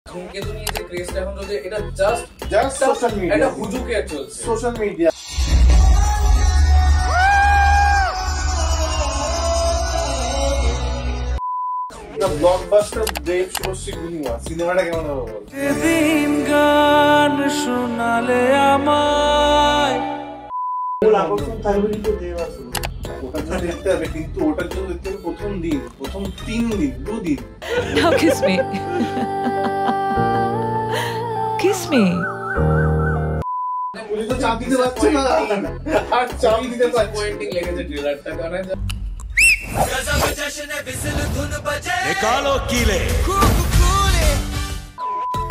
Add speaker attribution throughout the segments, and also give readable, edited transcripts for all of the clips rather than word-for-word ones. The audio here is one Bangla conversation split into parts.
Speaker 1: ধূমকেতু নিয়ে যে ক্রেজটা এখন চলছে, এটা জাস্ট
Speaker 2: সোশ্যাল মিডিয়া,
Speaker 1: এটা হুজুকে চলছে
Speaker 2: সোশ্যাল মিডিয়া। ব্লকবাস্টার দেব শুভশ্রী গুলিমা সিনেমাটা কেমন হবে বল?
Speaker 3: দিন গান শোনালে আমায়
Speaker 2: মূল আকর্ষণ থাকবে কিন্তু দেব আছে, ওটার জন্য দেখতে হবে, কিন্তু ওটার জন্য দেখতে হবে প্রথম 3 দিন 2 দিন।
Speaker 4: Now kiss me. Kiss me.
Speaker 2: Police তো চাপ দিতে পারছে না, আর চাপ দিতে পারছে।
Speaker 1: পয়েন্টিং লেগেছে ট্রেলারটা, কারণ
Speaker 3: निकालो कीले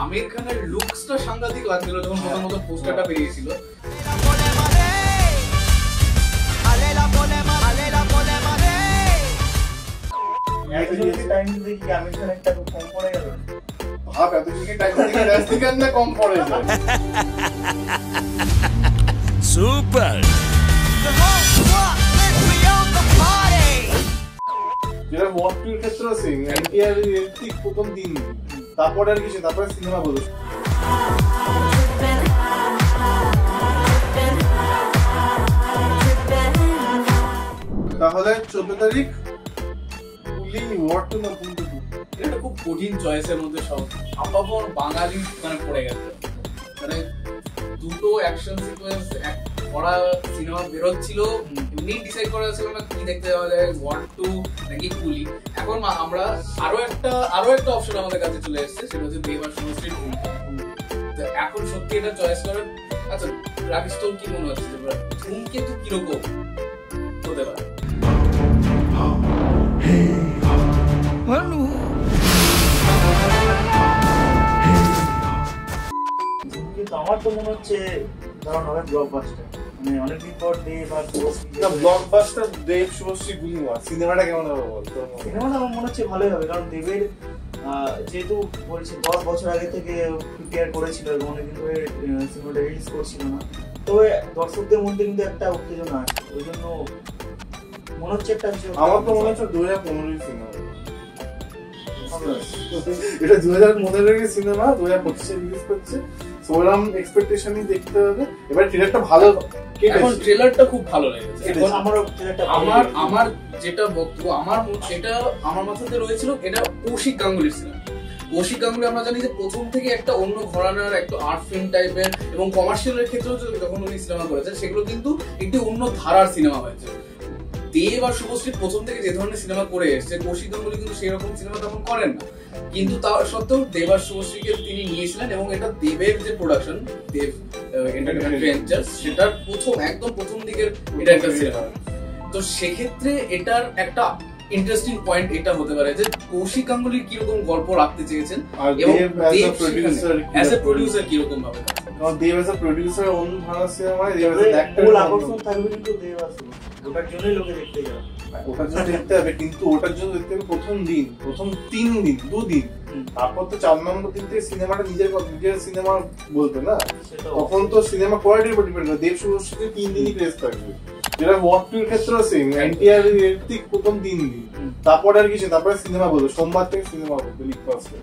Speaker 1: আমির খানের লুকসটা সাংঘাতিক লাগছিল যখন প্রথমত পোস্টারটা বেরিয়েছিল।
Speaker 2: ভাব এতদিকে টাইম থেকে রাজনীকার না কম পড়ে যায়।
Speaker 3: सुपर
Speaker 2: যেটা ওয়ার্কিং ক্ষেত্রে সিং এনটিআর ঠিক প্রথম দিন, তারপরে আর কিছু, তারপরে সিনেমা বলো। তাহলে 14 তারিখ পুলি ওয়ার্কিং না পুলি।
Speaker 1: এটা খুব কঠিন চয়েসের মধ্যে সব আপাতত বাঙালি মানে পড়ে গেছে, মানে দুটো অ্যাকশন সিকোয়েন্স করা সিনেমা বেরোচ্ছিল, এমনি ডিসাইড করা ছিল না কি দেখতে যাওয়া যায়, 1 2 নাকি কুলি। এখন আমরা আরো একটা অপশন আমাদের কাছে চলে এসেছে, সেটা হচ্ছে দেব আর শুভশ্রীর ভূমিকা। এখন সত্যি এটা চয়েস করেন। আচ্ছা রাকেশ, তোর কি মনে হচ্ছে ধূমকেতু কিরকম হতে পারে?
Speaker 5: কিন্তু আমার তো মনে হচ্ছে ধরুন হবে ব্লকবাস্টার, মানে অনেকদিন পর দেব আর শুভশ্রী।
Speaker 2: ব্লকবাস্টার দেব শুভশ্রী গুলিমা সিনেমাটা কেমন হবে বল?
Speaker 5: সিনেমাটা আমার মনে হচ্ছে ভালোই হবে, কারণ দেবের যেহেতু বলছে 10 বছর আগে থেকে প্রিপেয়ার করেছিল এবং অনেকদিন ধরে সিনেমাটা রিলিজ করছিল না, তবে দর্শকদের মধ্যে কিন্তু একটা উত্তেজনা আছে, ওই জন্য মনে হচ্ছে একটা বিষয়।
Speaker 2: আমার তো মনে হচ্ছে 2015 সিনেমা, এটা 2015 সিনেমা 2025 রিলিজ করছে, সোরাম এক্সপেকটেশনই দেখতে হবে। এবার ট্রেলারটা ভালো,
Speaker 1: এখন ট্রেলারটা খুব ভালো লেগেছে। এখন আমার যেটা বক্তব্য, আমার মাথাতে রয়েছিল এটা কৌশিক গাঙ্গুলির সিনেমা। কৌশিক গাঙ্গুলি আমরা জানি যে প্রথম থেকে একটা অন্য ঘরানার একটা আর্ট ফিল্ম টাইপের এবং কমার্শিয়ালের ক্ষেত্রেও যখন উনি সিনেমা করেছেন সেগুলো কিন্তু একটি অন্য ধারার সিনেমা হয়েছে। দেব আর শুভশ্রী প্রথম থেকে যে ধরনের সিনেমা করে এসছে, কৌশিক গাঙ্গুলি কিন্তু সেই রকম সিনেমা তখন করেন না, কিন্তু তা সত্ত্বেও দেব আর শুভশ্রীকে তিনি নিয়েছিলেন এবং এটা দেবের যে প্রোডাকশন, দেব এন্টারটেইনমেন্ট ভেঞ্চার্স, সেটার একদম প্রথম দিকের এটা একটা সিনেমা। তো সেক্ষেত্রে এটার একটা ইন্টারেস্টিং পয়েন্ট এটা হতে পারে যে কৌশিক গাঙ্গুলির কিরকম গল্প রাখতে চেয়েছেন এবং দেব অ্যাজ এ প্রোডিউসার কিরকম ভাবে।
Speaker 2: দেব অ্যাজ এ প্রোডিউসার অন্য ধারার cinema, Dev as a actor
Speaker 5: মূল আকর্ষণ থাকবে কিন্তু দেব আছে, ওটার জন্যই লোকে দেখতে যাবে।
Speaker 2: ওটার জন্য দেখতে হবে, কিন্তু ওটার জন্য দেখতে হবে প্রথম 3 দিন 2 দিন, তারপর তো 4 নম্বর দিন থেকে সিনেমাটা নিজের সিনেমা বলতে না, তখন তো সিনেমা কোয়ালিটির উপর ডিপেন্ড করে। দেব শুভশ্রীকে 3 দিনই ক্রেজ থাকবে, যেটা ওয়ার্কিং ক্ষেত্রে সিং এনটিআর ঠিক প্রথম 3 দিন, তারপরে আর কিছু, তারপরে সিনেমা বলবে, সোমবার থেকে সিনেমা বলবে লিখ ফার্স্টে।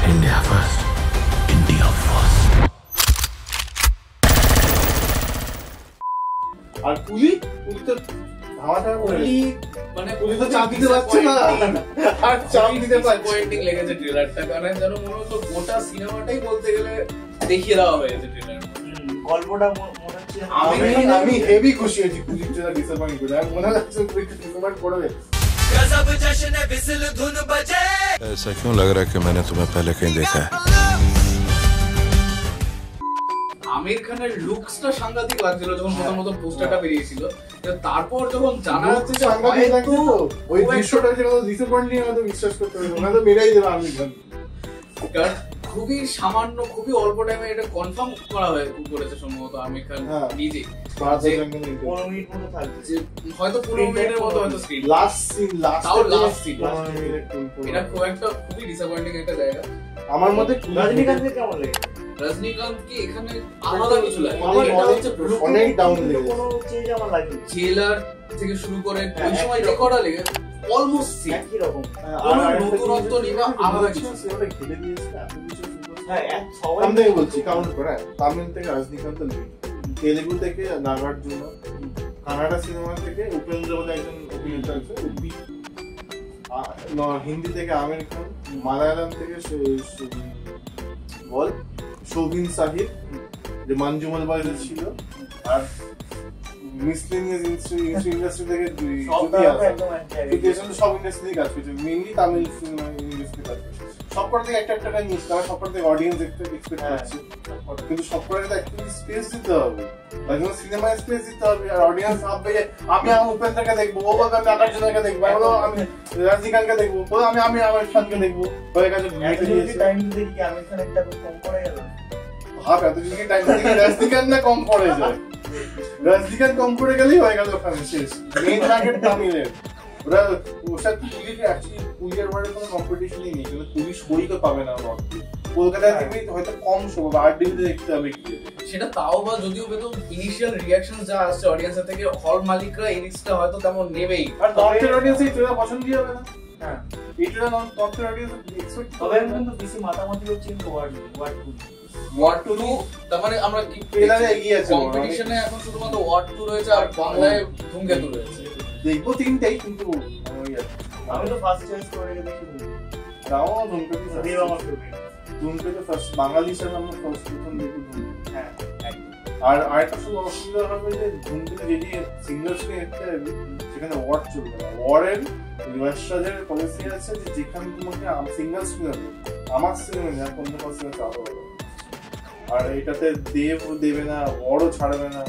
Speaker 3: India first, India first.
Speaker 2: আর পুলি তো ধামাটা
Speaker 1: পুলি মানে
Speaker 2: পুলি তো চাপ দিতে পারছে না, আর চাপ দিতে পারছে।
Speaker 1: পয়েন্টিং লেগেছে ট্রেলারটা, কারণ যেন মনে হতো গোটা সিনেমাটাই বলতে গেলে দেখিয়ে দেওয়া হয়েছে ট্রেলার।
Speaker 5: গল্পটা মনে হচ্ছে
Speaker 2: আমি হেভি খুশি হয়েছি পুলিশ যেটা ডিসঅ্যাপয়েন্ট করে, আর মনে হচ্ছে পুলিশ ডিসঅ্যাপয়েন্ট করবে।
Speaker 6: ऐसा क्यों लग रहा है कि मैंने तुम्हें पहले कहीं देखा है?
Speaker 1: আমির খানের লুকসটা সাংঘাতিক লাগছিল যখন প্রথমত পোস্টারটা বেরিয়েছিল, তারপর যখন জানা যাচ্ছে যে
Speaker 2: সাংঘাতিক লাগছে, তো ওই দৃশ্যটা যেটা ডিসঅ্যাপয়েন্টিং আমাদের বিশ্বাস করতে হবে, ওনা তো মেরেই দেবে আমির খান।
Speaker 1: কারণ খুবই সামান্য, খুবই অল্প টাইমে এটা কনফার্ম করেছে সম্ভবত আমির খান নিজে,
Speaker 5: 15 মিনিট মতো থাকবে,
Speaker 1: যে হয়তো 15 মিনিটের মতো হয়তো স্ক্রিন
Speaker 2: লাস্ট সিন,
Speaker 1: এটা খুবই ডিসঅ্যাপয়েন্টিং একটা জায়গা
Speaker 2: আমার মতে।
Speaker 5: রজনীকান্তের কেমন লাগে?
Speaker 1: রজনীকান্তকে এখানে আলাদা কিছু লাগে,
Speaker 2: অনেক ডাউন লেগে
Speaker 5: কোনো চেঞ্জ আমার লাগে,
Speaker 1: জেলার থেকে শুরু করে ওই সময় রেকর্ডা লেগে অলমোস্ট সেম,
Speaker 5: একই রকম।
Speaker 1: কোনো নতুনত্ব নেই বা আলাদা কিছু।
Speaker 2: সিনেমাটা ঘিরে দিয়েছে এত কিছু
Speaker 5: হ্যাঁ সবাই
Speaker 2: আমি থেকে বলছি কাউন্ট করে, তামিল থেকে রজনীকান্ত লিড, তেলেগু থেকে নাগার্জুন, কানাডা সিনেমা থেকে উপেন্দ্র বলে একজন অভিনেতা আছে, হিন্দি থেকে আমির খান, মালায়ালাম থেকে বল শোভিন সাহিব যে মঞ্জুমল বয়সে ছিল, আর মিসলেনিয়াস ইন্ডাস্ট্রি থেকে সব ইন্ডাস্ট্রি কাজ করছে, মেইনলি তামিল সিনেমা ইন্ডাস্ট্রি কাজ করছে। সবকটা থেকে একটা নিউজ, তারা সবকটা থেকে অডিয়েন্স এক্সপেক্ট করছে, কিন্তু সবকটা একটা স্পেস দিতে হবে, তার জন্য সিনেমায় স্পেস দিতে হবে। আর অডিয়েন্স ভাববে যে আমি উপেন্দ্রকে দেখবো, ও বলবে আমি নাগার্জুনকে দেখবো, আমি রজনীকান্তকে দেখবো, আমি আমির খানকে দেখবো, হয়ে গেছে।
Speaker 5: টাইম দিতে কি আমির খান একটা কম পড়ে গেল?
Speaker 2: ভাব এত যদি টাইম দিকে রজনীকান্ত না কম পড়ে যায়, রজনীকান্ত কম পড়ে গেলেই হয়ে গেল ওখানে শেষ। মেইন টার্গেট তামিলের, ওরা ওর সাথে পুলিশের ওয়ার্ডে কোনো কম্পিটিশনই নেই, কিন্তু পুলিশ বই তো পাবে না নর্থে, কলকাতায় থেকে হয়তো কম শো বা আর্ট ডিভিতে দেখতে হবে কি
Speaker 1: সেটা, তাও বা যদিও পেতো ইনিশিয়াল রিঅ্যাকশন যা আসছে অডিয়েন্সের থেকে, হল মালিকরা এই রিস্কটা হয়তো তেমন নেবেই।
Speaker 2: আর নর্থের অডিয়েন্স এই ট্রেলার পছন্দই হবে না।
Speaker 5: হ্যাঁ
Speaker 2: এটা নর্থের অডিয়েন্স এক্সপেক্ট
Speaker 5: তবে কিন্তু বেশি মাতামাতি হচ্ছে কিন্তু
Speaker 1: ওয়ার্ড টু, তার মানে আমরা কি
Speaker 2: ট্রেলারে এগিয়ে আছে,
Speaker 1: কম্পিটিশনে এখন শুধুমাত্র ওয়ার্ড টু রয়েছে আর বাংলায় ধূমকেতু রয়েছে।
Speaker 2: দেখবো তিনটাই, কিন্তু
Speaker 5: আমি তো ফার্স্ট চয়েস করে রেখে দিয়েছি,
Speaker 2: তাও ধূমকেতু
Speaker 5: দেব আমার ফেভারিট।
Speaker 2: ধূমকেতু ফার্স্ট বাঙালি হিসেবে আমরা ফার্স্ট প্রথম দেখবো ধূমকেতু।
Speaker 5: হ্যাঁ
Speaker 2: আর আরেকটা শুধু অসুবিধা হবে যে ধূমকেতু যদি সিঙ্গেল স্ক্রিন দেখতে যাবি সেখানে ওয়ার্ড চলবে না। ওয়ার্ডের রিভার্সাজের পলিসি আছে যে যেখানে তোমাকে সিঙ্গেল স্ক্রিন হবে, আমার সিনেমা না অন্য কোনো সিনেমা চালু হবে, আর এটাতে দেবে না, ওয়ার্ডও ছাড়বে না।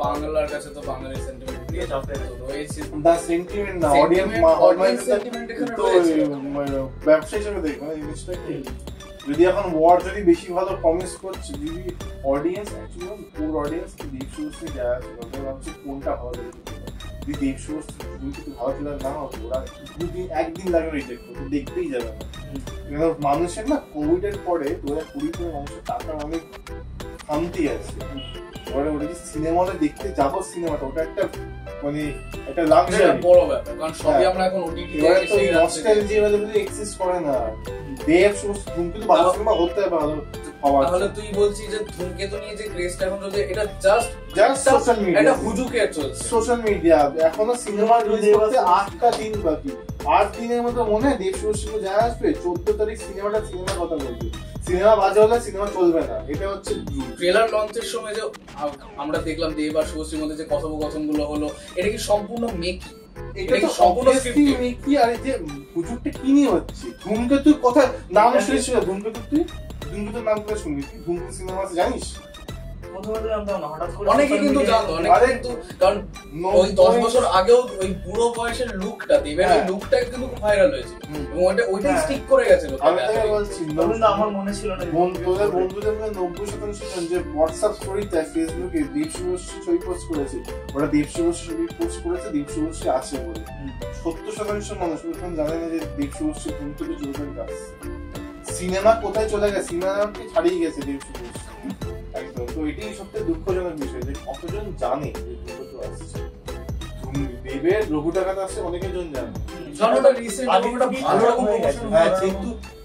Speaker 1: বাংলার কাছে তো বাঙালি সেন্টিমেন্ট দিয়ে চাপে রয়েছে,
Speaker 2: দা সেন্টিমেন্ট না অডিয়েন্স
Speaker 1: সেন্টিমেন্ট এখানে
Speaker 2: তো
Speaker 1: রয়েছে।
Speaker 2: ব্যবসা হিসেবে দেখবে না জিনিসটা কি, যদি এখন ওয়ার্ড যদি বেশি ভালো প্রমিস করছে, যদি অডিয়েন্স অ্যাকচুয়ালি পুর অডিয়েন্স দেব শুভশ্রী যা আছে ওদের ভাবছে কোনটা ভালো, যদি দেব শুভশ্রী যদি ভালো খেলার না হবে ওরা একদিন লাগে রিজেক্ট করতে, দেখতেই যাবে না। মানুষের না কোভিড এর পরে 2020 মানুষের টাকা অনেক শান্তি আছে, ওরা যে সিনেমা হলে দেখতে যাবো সিনেমাটা, ওটা একটা মানে একটা লাক্সারি
Speaker 1: বড় ব্যাপার, কারণ সবই আমরা এখন ওটিটি তে এসে
Speaker 2: নস্টালজি মানে এক্সিস্ট করে না। দেব শুভশ্রী ধূমকেতু ভালো সিনেমা হতে ভালো হওয়ার,
Speaker 1: তাহলে তুই বলছিস যে ধূমকেতু নিয়ে যে ক্রেজটা এখন চলছে এটা জাস্ট
Speaker 2: সোশ্যাল মিডিয়া,
Speaker 1: এটা হুজুকে চলছে
Speaker 2: সোশ্যাল মিডিয়া। এখনো সিনেমা রিলিজ করতে 8টা দিন বাকি, 8 দিনের মধ্যে মনে হয় দেব শুভশ্রী যা আসবে 14 তারিখ সিনেমার কথা বলবে, সিনেমা বাজে হলে সিনেমা চলবে না, এটা হচ্ছে
Speaker 1: ট্রেলার লঞ্চের সময় যে আমরা দেখলাম দেব আর শুভশ্রীর মধ্যে যে কথোপকথন গুলো হলো, এটা কি সম্পূর্ণ মেকি?
Speaker 2: এটা তো সম্পূর্ণ মেকি। আর এই যে হুজুরটা কি নিয়ে হচ্ছে, ধূমকেতুর কথা নাম শুনেছিল, ধূমকেতুর নাম করে শুনবি, ধূমকেতু সিনেমা আছে জানিস?
Speaker 1: অনেকে কিন্তু জানতো, অনেকে কিন্তু, কারণ ওই 10 বছর আগেও ওই বুড়ো বয়সের লুকটা, দেবের ওই লুকটা কিন্তু খুব ভাইরাল হয়েছিল এবং ওইটাই স্টিক করে গেছে।
Speaker 2: আমি তাকে বলছি
Speaker 5: আমার মনে ছিল না,
Speaker 2: তোদের বন্ধুদের মধ্যে 90% যে হোয়াটসঅ্যাপ স্টোরিতে ফেসবুকে দেব শুভশ্রী ছবি পোস্ট করেছে, ওরা দেব শুভশ্রী ছবি পোস্ট করেছে দেব শুভশ্রী আছে বলে। 70% মানুষ এখন জানে না যে দেব শুভশ্রী ধূমকেতু চলবে কাজ, সিনেমা কোথায় চলে গেছে, সিনেমাকে ছাড়িয়ে গেছে দেব শুভশ্রী একদম। তো এটাই সবচেয়ে দুঃখজনক বিষয় যে কতজন জানে যে ধূমকেতু আসছে, দেবের রঘু টাকাতে আসছে অনেকের জন জানে, হ্যাঁ,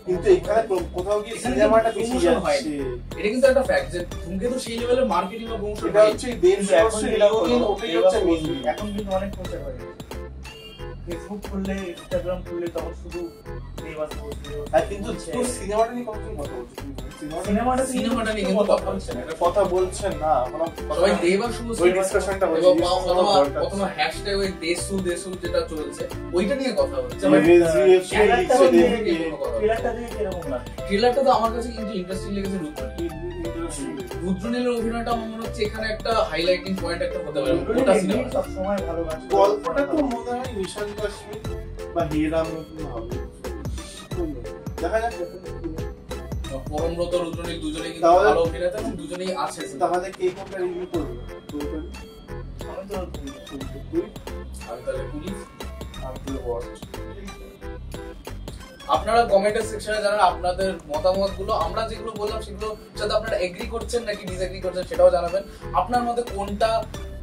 Speaker 2: কিন্তু এখানে কোথাও গিয়ে সিনেমাটা বেশি যাচ্ছে,
Speaker 1: এটা কিন্তু একটা ফ্যাক্ট যে ধূমকেতু সেই লেভেলের মার্কেটিং বা প্রমোশন
Speaker 2: এটা হচ্ছে দেব শুভশ্রী ওটাই হচ্ছে মেইন।
Speaker 5: এখন কিন্তু অনেক প্রচার হয়, ফেসবুক খুললে ইনস্টাগ্রাম খুললে তখন শুধু
Speaker 2: কিন্তু সিনেমাটা নিয়ে কতজন কথা বলছে,
Speaker 1: সিনেমাটা নিয়ে কিন্তু
Speaker 2: কথা বলছেন না,
Speaker 1: সবাই দেব আর শুভশ্রী
Speaker 2: ওই ডিসকাশনটা হচ্ছে,
Speaker 1: প্রথমে হ্যাশট্যাগ ওই দেশু যেটা চলছে ওইটা নিয়ে কথা হচ্ছে। ট্রেলারটা তো আমার কাছে কিন্তু ইন্টারেস্টিং লেগেছে, রুদ্রনীলের অভিনয়টা আমার মনে হচ্ছে এখানে একটা হাইলাইটিং পয়েন্ট একটা হতে পারে। ওটা সিনেমা
Speaker 5: সবসময় ভালো লাগে,
Speaker 2: গল্পটা তো মনে হয় মিশন কাশ্মীর বা হিরাম হবে, দেখা যাক।
Speaker 1: পরমব্রত রুদ্রনীল দুজনেই কিন্তু ভালো অভিনেতা এবং দুজনেই আছে।
Speaker 2: তাহলে কে কোনটা রিভিউ করবে?
Speaker 5: আমি
Speaker 1: তাহলে পুলিশ,
Speaker 2: আমি তো ওয়াচ।
Speaker 1: আপনারা কমেন্টের সেকশনে জানান আপনাদের মতামত গুলো, আমরা যেগুলো বললাম সেগুলো সাথে আপনারা এগ্রি করছেন নাকি ডিসএগ্রি করছেন সেটাও জানাবেন। আপনার মতে কোনটা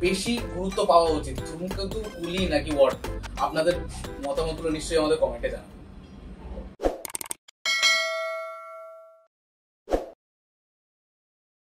Speaker 1: বেশি গুরুত্ব পাওয়া উচিত, ধূমকেতু, কুলি নাকি ওয়ার্ড? আপনাদের মতামতগুলো নিশ্চয়ই আমাদের কমেন্টে জানাবেন।